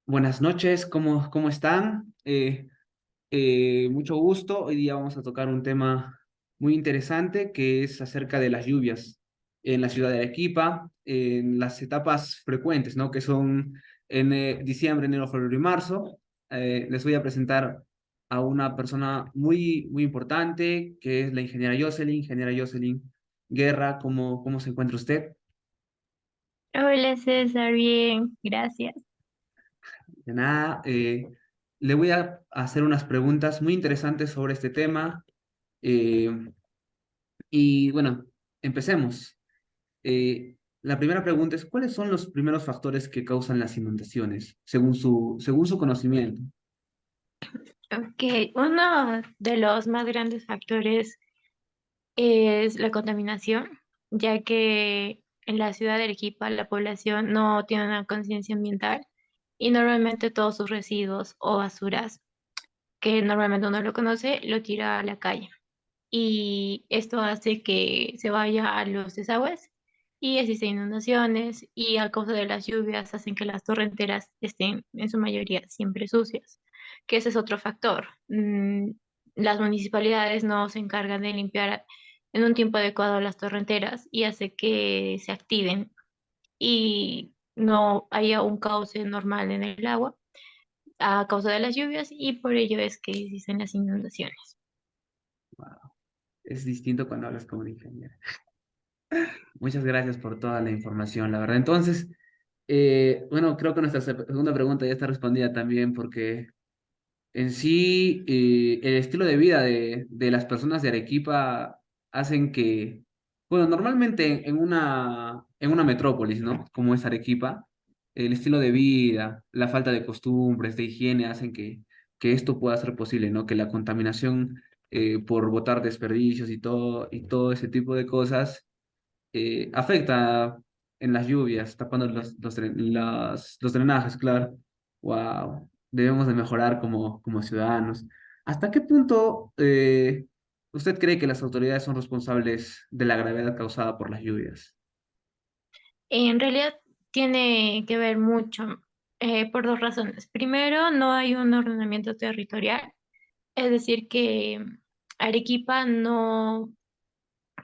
Buenas noches, ¿cómo están? Mucho gusto. Hoy día vamos a tocar un tema muy interesante que es acerca de las lluvias en la ciudad de Arequipa, en las etapas frecuentes, ¿no? Que son en diciembre, enero, febrero y marzo. Les voy a presentar a una persona muy importante que es la ingeniera Jocelyn Guerra. ¿Cómo se encuentra usted? Hola César, bien, gracias. De nada, le voy a hacer unas preguntas muy interesantes sobre este tema. eh, y bueno, empecemos. La primera pregunta es, ¿cuáles son los primeros factores que causan las inundaciones, según su conocimiento? Ok, uno de los más grandes factores es la contaminación, ya que en la ciudad de Arequipa la población no tiene una conciencia ambiental y normalmente todos sus residuos o basuras, que normalmente uno lo conoce, lo tira a la calle. Y esto hace que se vaya a los desagües y existen inundaciones y a causa de las lluvias hacen que las torrenteras estén en su mayoría siempre sucias, que ese es otro factor. Las municipalidades no se encargan de limpiar en un tiempo adecuado las torrenteras y hace que se activen y no haya un cauce normal en el agua a causa de las lluvias y por ello es que existen las inundaciones. Wow, es distinto cuando hablas como un ingeniero. Muchas gracias por toda la información, la verdad. Entonces, bueno, creo que nuestra segunda pregunta ya está respondida también porque en sí, el estilo de vida de las personas de Arequipa hacen que, bueno, normalmente en una metrópolis, ¿no? Como es Arequipa, el estilo de vida, la falta de costumbres, de higiene, hacen que esto pueda ser posible, ¿no? Que la contaminación por botar desperdicios y todo ese tipo de cosas afecta en las lluvias, tapando los drenajes, claro. Wow, debemos de mejorar como ciudadanos. ¿Hasta qué punto usted cree que las autoridades son responsables de la gravedad causada por las lluvias? En realidad tiene que ver mucho por dos razones. Primero, no hay un ordenamiento territorial, es decir, que Arequipa no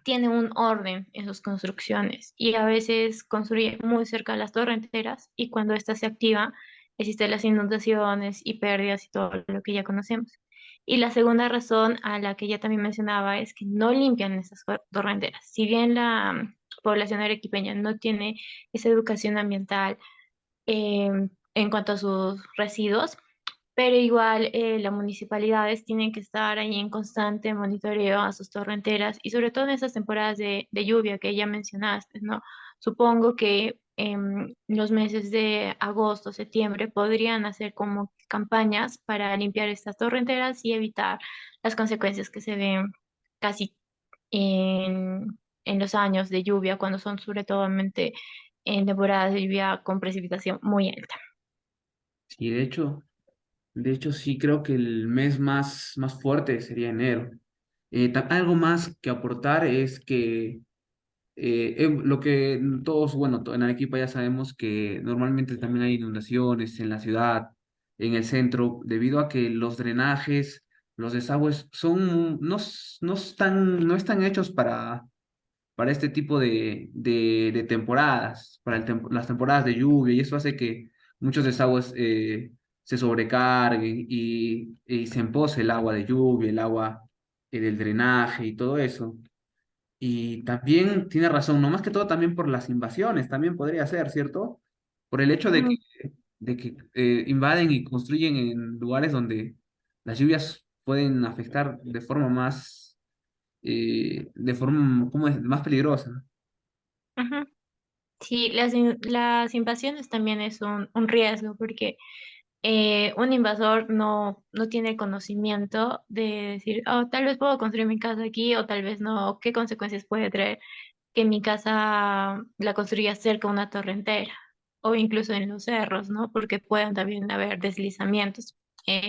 tiene un orden en sus construcciones y a veces construye muy cerca de las torrenteras y cuando ésta se activa existen las inundaciones y pérdidas y todo lo que ya conocemos. Y la segunda razón a la que ya también mencionaba es que no limpian esas torrenteras. Si bien la población arequipeña no tiene esa educación ambiental en cuanto a sus residuos, pero igual las municipalidades tienen que estar ahí en constante monitoreo a sus torrenteras y sobre todo en esas temporadas de lluvia que ya mencionaste, ¿no? Supongo que en los meses de agosto, septiembre podrían hacer como campañas para limpiar estas torrenteras y evitar las consecuencias que se ven casi en los años de lluvia, cuando son sobre todo en temporadas de lluvia con precipitación muy alta. Sí, de hecho sí creo que el mes más fuerte sería enero. Algo más que aportar es que lo que todos, bueno, en Arequipa ya sabemos que normalmente también hay inundaciones en la ciudad, en el centro, debido a que los drenajes, los desagües no están hechos para este tipo de temporadas, para las temporadas de lluvia, y eso hace que muchos desagües se sobrecarguen y se empose el agua de lluvia, el agua del drenaje y todo eso. Y también tiene razón, no más que todo también por las invasiones, también podría ser, ¿cierto? Por el hecho de que invaden y construyen en lugares donde las lluvias pueden afectar de forma, ¿cómo es? Más peligrosa. Ujú. Sí, las invasiones también es un riesgo porque un invasor no tiene conocimiento de decir, oh, tal vez puedo construir mi casa aquí o tal vez no, qué consecuencias puede traer que mi casa la construya cerca de una torrentera o incluso en los cerros, ¿no? Porque pueden también haber deslizamientos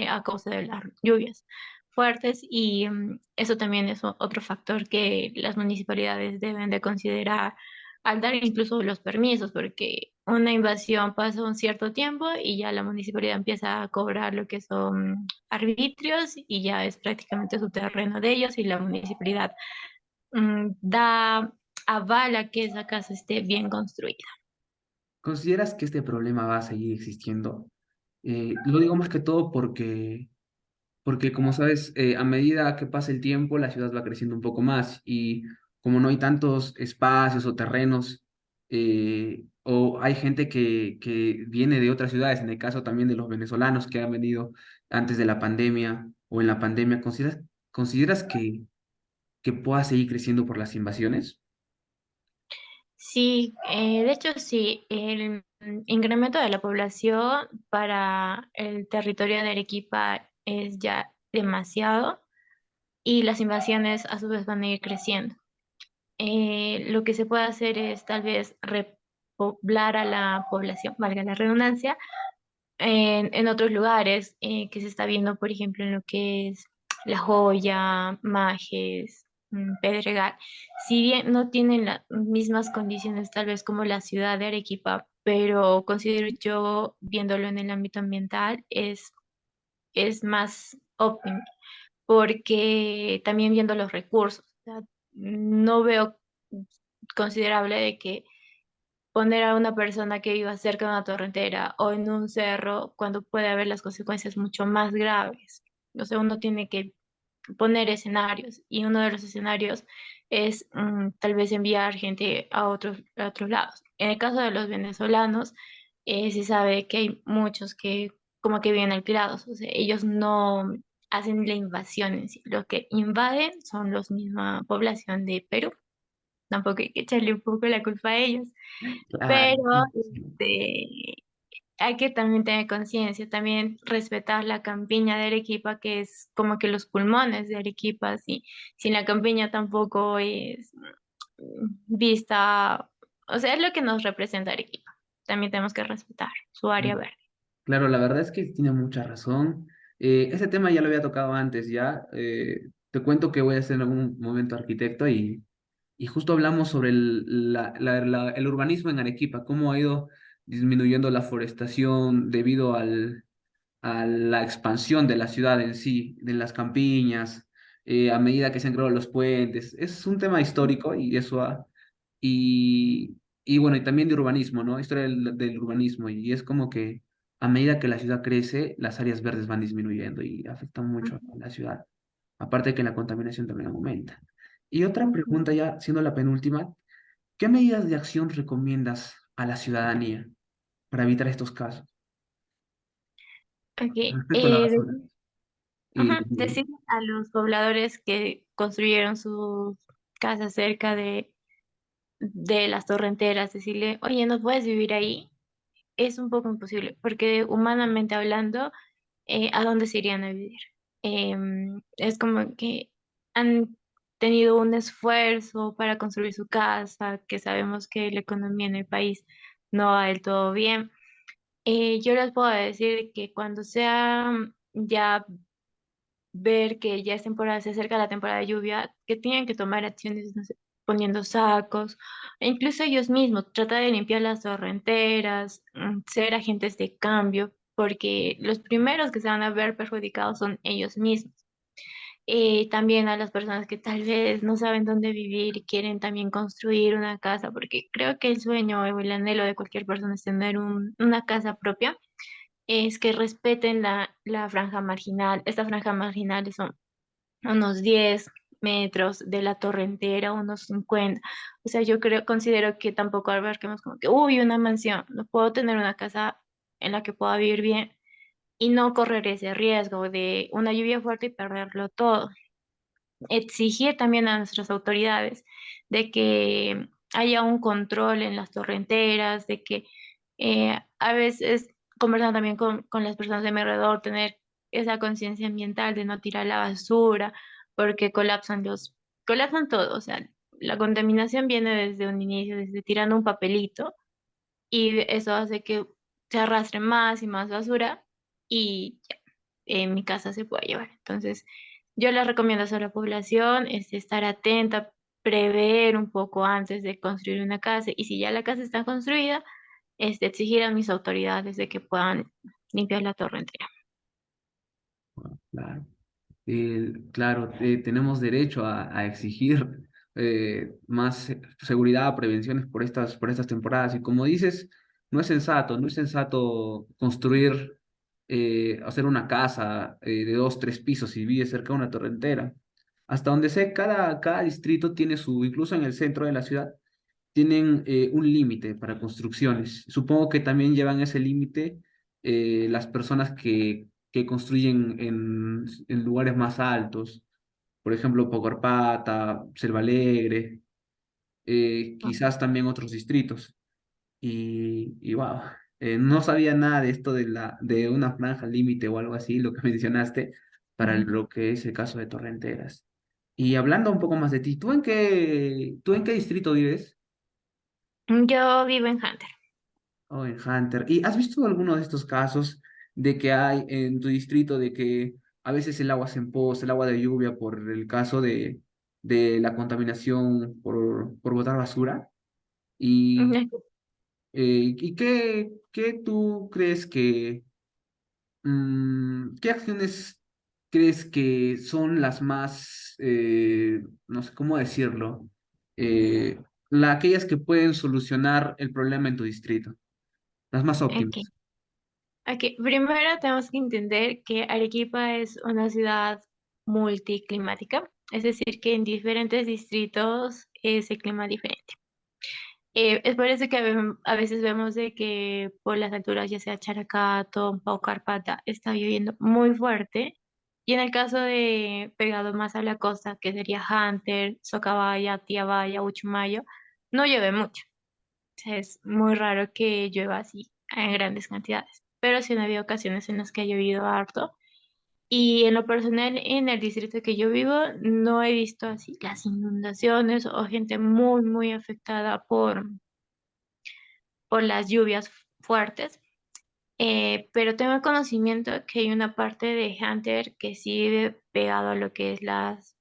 a causa de las lluvias fuertes y eso también es otro factor que las municipalidades deben de considerar al dar incluso los permisos, porque una invasión pasa un cierto tiempo y ya la municipalidad empieza a cobrar lo que son arbitrios y ya es prácticamente su terreno de ellos y la municipalidad da avala que esa casa esté bien construida. ¿Consideras que este problema va a seguir existiendo? Lo digo más que todo porque como sabes, a medida que pasa el tiempo, la ciudad va creciendo un poco más y como no hay tantos espacios o terrenos, o hay gente que viene de otras ciudades, en el caso también de los venezolanos que han venido antes de la pandemia o en la pandemia, ¿consideras que pueda seguir creciendo por las invasiones? Sí, de hecho sí, el incremento de la población para el territorio de Arequipa es ya demasiado y las invasiones a su vez van a ir creciendo. Lo que se puede hacer es tal vez repoblar a la población, valga la redundancia, en otros lugares que se está viendo, por ejemplo, en lo que es La Joya, Majes, Pedregal. Si bien no tienen las mismas condiciones tal vez como la ciudad de Arequipa, pero considero yo, viéndolo en el ámbito ambiental, es más óptimo, porque también viendo los recursos, o sea, no veo considerable de que poner a una persona que viva cerca de una torrentera o en un cerro cuando puede haber las consecuencias mucho más graves. O sea, uno tiene que poner escenarios y uno de los escenarios es tal vez enviar gente a otros lados. En el caso de los venezolanos, se sabe que hay muchos que como que viven alquilados, o sea, ellos no hacen la invasión en sí, los que invaden son los misma población de Perú. Tampoco hay que echarle un poco la culpa a ellos, Claro. pero Sí. hay que también tener conciencia, también respetar la campiña de Arequipa, que es como que los pulmones de Arequipa, si, si la campiña tampoco es vista, o sea, es lo que nos representa Arequipa. También tenemos que respetar su área verde. Claro, la verdad es que tiene mucha razón. Ese tema ya lo había tocado antes, ya. Te cuento que voy a ser en algún momento arquitecto y justo hablamos sobre el urbanismo en Arequipa, cómo ha ido disminuyendo la forestación debido a la expansión de la ciudad en sí, de las campiñas, a medida que se han creado los puentes. Es un tema histórico y y bueno, y también de urbanismo, ¿no? Historia del urbanismo y es como que a medida que la ciudad crece, las áreas verdes van disminuyendo y afectan mucho a la ciudad. Aparte de que la contaminación también aumenta. Y otra Ujú. pregunta ya, siendo la penúltima, ¿qué medidas de acción recomiendas a la ciudadanía para evitar estos casos? Ok, Respecto a la basura. Y, ajá, decir a los pobladores que construyeron sus casas cerca de las torrenteras, decirle, oye, no puedes vivir ahí, es un poco imposible, porque humanamente hablando, ¿a dónde se irían a vivir? Es como que han tenido un esfuerzo para construir su casa, que sabemos que la economía en el país no va del todo bien. Yo les puedo decir que cuando sea ya ver que ya es temporada, se acerca la temporada de lluvia, que tienen que tomar acciones, no sé, poniendo sacos, e incluso ellos mismos, tratar de limpiar las torrenteras, ser agentes de cambio, porque los primeros que se van a ver perjudicados son ellos mismos. También a las personas que tal vez no saben dónde vivir y quieren también construir una casa, porque creo que el sueño o el anhelo de cualquier persona es tener una casa propia, es que respeten la franja marginal. Esta franja marginal son unos 10 metros de la torrentera, unos 50. O sea, yo creo, considero que tampoco abarquemos como que, uy, una mansión. No puedo tener una casa en la que pueda vivir bien y no correr ese riesgo de una lluvia fuerte y perderlo todo. Exigir también a nuestras autoridades de que haya un control en las torrenteras, de que a veces conversando también con las personas de mi alrededor, tener esa conciencia ambiental de no tirar la basura, porque colapsan todo, o sea, la contaminación viene desde un inicio, desde tirando un papelito, y eso hace que se arrastre más y más basura, y ya, en mi casa se puede llevar. Entonces, yo les recomiendo a la población estar atenta, prever un poco antes de construir una casa y si ya la casa está construida, exigir a mis autoridades de que puedan limpiar la torre entera. Claro. Claro, tenemos derecho a exigir más seguridad, prevenciones por estas temporadas. Y como dices, no es sensato construir, hacer una casa de dos, tres pisos y vive cerca de una torrentera. Hasta donde sé, cada distrito tiene su, incluso en el centro de la ciudad, tienen un límite para construcciones. Supongo que también llevan ese límite las personas que construyen en lugares más altos, por ejemplo, Pocorpata, Selva Alegre, quizás también otros distritos. Y wow, no sabía nada de esto de una franja límite o algo así, lo que mencionaste, para Ujú. lo que es el caso de Torrenteras. Y hablando un poco más de ti, tú en qué distrito vives? Yo vivo en Hunter. Oh, en Hunter. ¿Y has visto alguno de estos casos de que hay en tu distrito de que a veces el agua se empoza, el agua de lluvia por el caso de la contaminación por botar basura? ¿Y, y qué tú crees qué acciones crees que son las más, no sé cómo decirlo, eh, aquellas que pueden solucionar el problema en tu distrito, las más Ok. óptimas? Ok, primero tenemos que entender que Arequipa es una ciudad multiclimática, es decir, que en diferentes distritos es el clima diferente. Es por eso que a veces vemos de que por las alturas, ya sea Characato, Paucarpata, está lloviendo muy fuerte. Y en el caso de pegado más a la costa, que sería Hunter, Socabaya, Tiabaya, Uchumayo, no llueve mucho. O sea, es muy raro que llueva así en grandes cantidades. Pero sí han habido ocasiones en las que ha llovido harto. Y en lo personal, en el distrito que yo vivo, no he visto así las inundaciones o gente muy, muy afectada por las lluvias fuertes. Pero tengo conocimiento que hay una parte de Hunter que sí vive pegado a lo que es las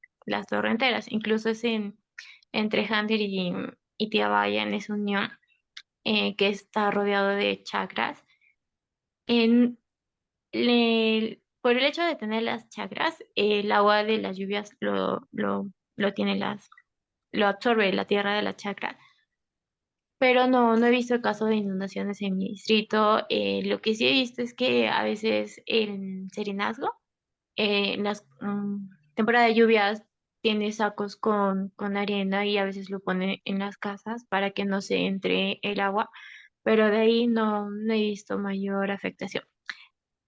torrenteras. Incluso es entre Hunter y Tiabaya en esa unión que está rodeado de chacras. Por el hecho de tener las chacras, el agua de las lluvias lo tiene lo absorbe la tierra de la chacra. Pero no he visto el caso de inundaciones en mi distrito. Lo que sí he visto es que a veces en Serenazgo, en las temporadas de lluvias, tiene sacos con arena y a veces lo pone en las casas para que no se entre el agua, pero de ahí no he visto mayor afectación.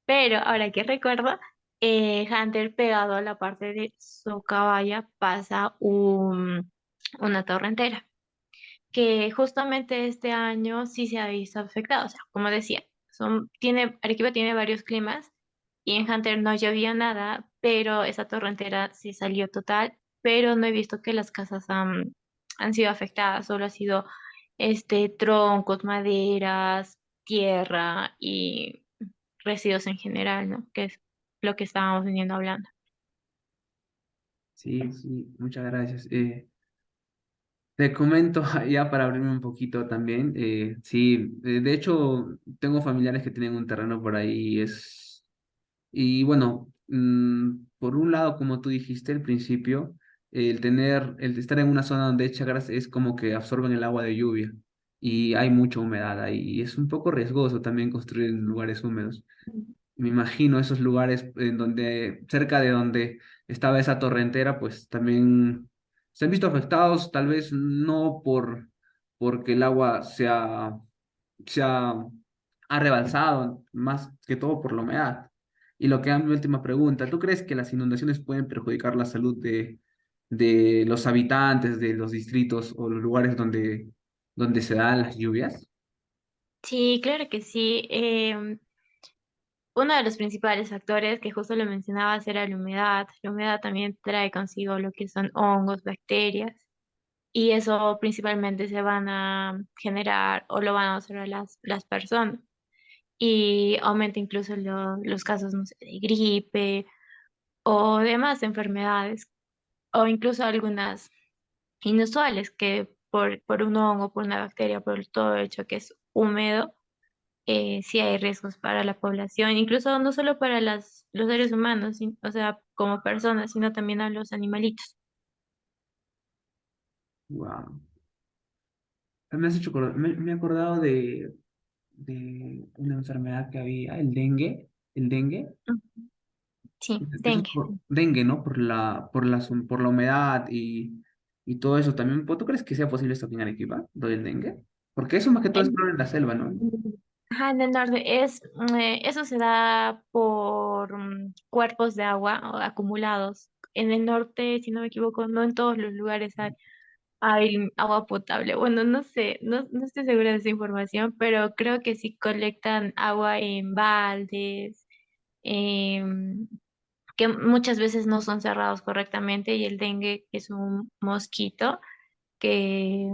Pero ahora que recuerdo, Hunter pegado a la parte de Socabaya pasa una torrentera, que justamente este año sí se ha visto afectado. O sea, como decía, Arequipa tiene varios climas y en Hunter no llovía nada, pero esa torrentera sí salió total, pero no he visto que las casas han sido afectadas, solo ha sido troncos, maderas, tierra y residuos en general, ¿no? Que es lo que estábamos viniendo hablando. Sí, sí, muchas gracias. Te comento ya para abrirme un poquito también. Sí, de hecho, tengo familiares que tienen un terreno por ahí. Y bueno, por un lado, como tú dijiste al principio, el estar en una zona donde hay chagras es como que absorben el agua de lluvia y hay mucha humedad ahí. Y es un poco riesgoso también construir en lugares húmedos. Me imagino esos lugares en donde, cerca de donde estaba esa torrentera, pues también se han visto afectados, tal vez no porque el agua ha rebalsado, más que todo por la humedad. Y lo que es mi última pregunta, ¿tú crees que las inundaciones pueden perjudicar la salud de los habitantes de los distritos o los lugares donde se dan las lluvias? Sí, claro que sí. Uno de los principales factores que justo lo mencionabas era la humedad. La humedad también trae consigo lo que son hongos, bacterias, y eso principalmente se van a generar o lo van a observar las personas. Y aumenta incluso los casos, no sé, de gripe o demás enfermedades, o incluso algunas inusuales, que por un hongo, por una bacteria, por todo el hecho que es húmedo, sí hay riesgos para la población, incluso no solo para los seres humanos, o sea, como personas, sino también a los animalitos. Wow. Me has hecho me he acordado de una enfermedad que había, el dengue. Ujú. Sí, Eso es dengue. por dengue, ¿no? Por la humedad y todo eso también. ¿Tú crees que sea posible esto aquí en Arequipa, lo del dengue? Porque eso más que todo es problema en la selva, ¿no? Ajá, en el norte eso se da por cuerpos de agua acumulados. En el norte, si no me equivoco, no en todos los lugares hay agua potable. Bueno, no sé, no estoy segura de esa información, pero creo que sí colectan agua en baldes, em, que muchas veces no son cerrados correctamente y el dengue es un mosquito que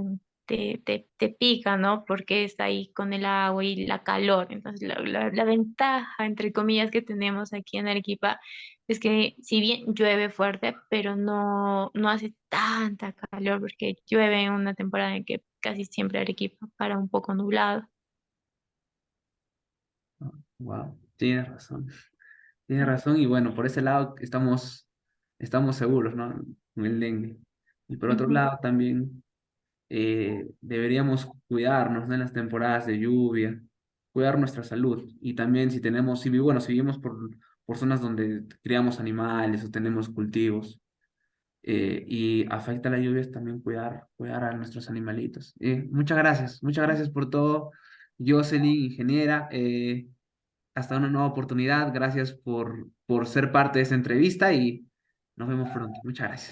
te pica, ¿no? Porque está ahí con el agua y la calor. Entonces, la ventaja, entre comillas, que tenemos aquí en Arequipa es que si bien llueve fuerte, pero no hace tanta calor, porque llueve en una temporada en que casi siempre Arequipa para un poco nublado. Wow, tienes razón. Tienes razón y bueno, por ese lado estamos seguros, ¿no? Con el dengue. Y por otro Ujú. lado también deberíamos cuidarnos, ¿no? En las temporadas de lluvia, cuidar nuestra salud. Y también si vivimos por zonas donde criamos animales o tenemos cultivos y afecta la lluvia, es también cuidar a nuestros animalitos. Muchas gracias por todo, Jocelyn, ingeniera. Hasta una nueva oportunidad. Gracias por ser parte de esta entrevista y nos vemos pronto. Muchas gracias.